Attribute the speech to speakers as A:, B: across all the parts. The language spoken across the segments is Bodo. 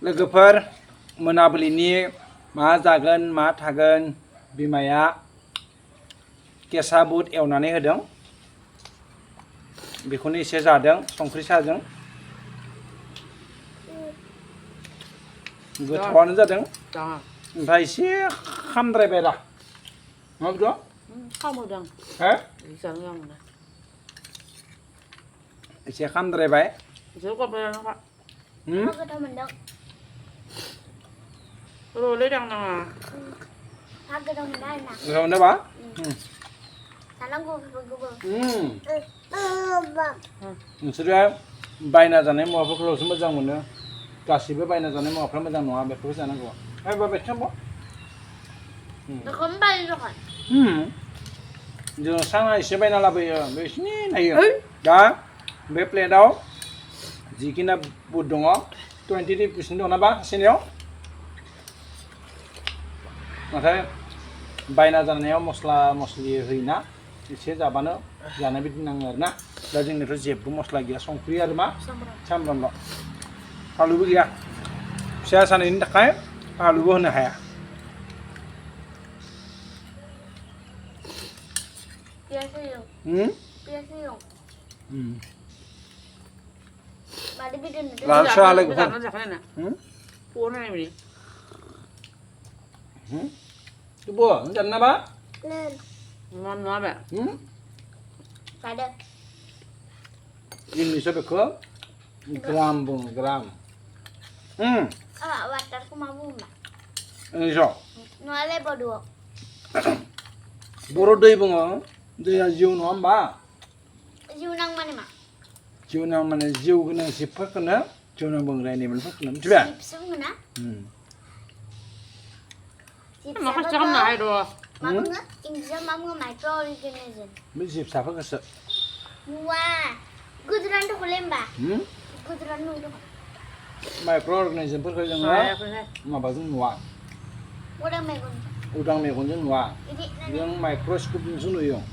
A: लोगोफोर मोनाबिलिनि मा जागोन मा थागोन बिमाया केसा बुट एवनानै होदों बेखौनो एसे जादों संख्रि साजों गोथावानो जादों ओमफ्राय एसे खामद्रायबाय रा मा बुंदों
B: खामोदां
A: हो
B: जानो आंना
A: एसे खामद्रायबाय
B: जौगाबाय नामा
C: गोथाव मोनदों
B: रलै दांनाङा
C: गोथाव मोनदों आरोना
A: गोथाव मोनदोंबा
C: जानांगौ बेफोरखौबो
A: नोंसोरो बायना जानाय मुवाफोरखौल'सो मोजां मोनो गासिबो बायना जानाय मुवाफ्रा मोजां नङा बेफोरखौ जानांगौ बाय थांबो
C: बेखौनो बायो दखान
A: जों साना एसे बायना लाबोयो बेसिनि नायो दा बे प्लेटाव जिखिना बुट दङ 20% दङ ना बा सासेनियाव नाथाय बायना जानायाव मस्ला मस्लि होयोना एसे जाबानो जानाय बायदि नाङो आरोना दा जोंनिथ' जेबो मस्ला गैया संख्रि आरो मा सामब्रामल' आलुबो गैया फिसा सानायनि थाखाय आलुबो होनो हाया Coba, enggak apa?
B: ngon quá mẹ
A: Ini siapa kau? Gram bung gram.
C: watar ko mabuma.
A: Ini so.
C: Nuale bodo.
A: Boro doi bung doi ajiu no amba.
C: Jiu nang mana mak?
A: Jiu nang mana jiu kena siapa kena? Jiu nang bung rai ni mana kena? Coba.
C: Sipsum kena?
B: mà có chấm này rồi
C: Mama nga, Indonesia mama microorganism.
A: Mesti siapa kesek?
C: Wah, guduran tu boleh mbak? Guduran tu.
A: Microorganism pun kerja ngah. Ngapa tu nuah?
C: Udang megon.
A: Udang megon tu nuah.
C: Ini
A: Yang mikroskop ni sunu yung.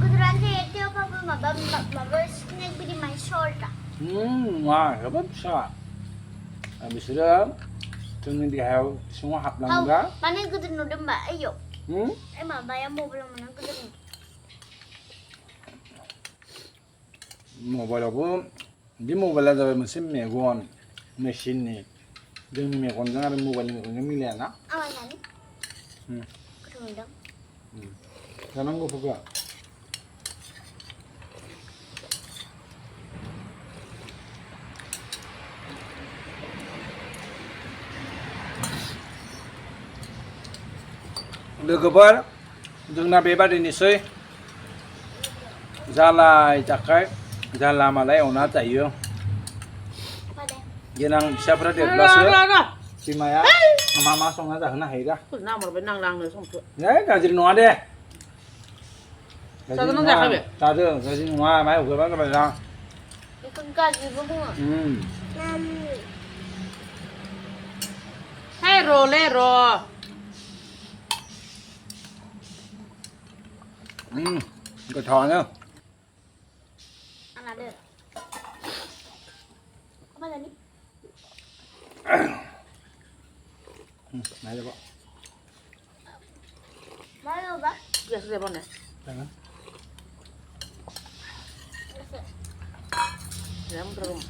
C: guduran tu itu apa pun mabah snack bidi my short.
A: Wah, apa bisa? Habis sudah. Tunggu di hal semua hap lang ga.
C: Mana guduran tu mbak? Ayo. Emang bayar mau belum mana guduran?
A: Mobile aku di mobile ada mesin megon mesin ni. Dengan megon jangan ada mobile megon yang milih na.
C: Awalnya ni. Guduran.
A: Jangan gua buka. लोगोफोर जोंना बेबादिनोसै जालाय जाखाय जाला मालाय एवना जायो देनां फिसाफोरा देरब्लासो बिमाया मा संना जाहोनो हायो दा
B: ना मोरबाय नांलांनो समखौ
A: गाज्रि नङा दे
B: जादों जाखाय
A: जादों गाज्रि नङा माय हगारबा जाबाय दा
C: बेखौ गाज्रिबो बुङो
B: hey role ro
A: gothawnya
C: ada apa tadi
A: này được
C: mana pak
B: biasa deh bon ya
A: jangan
B: ya terus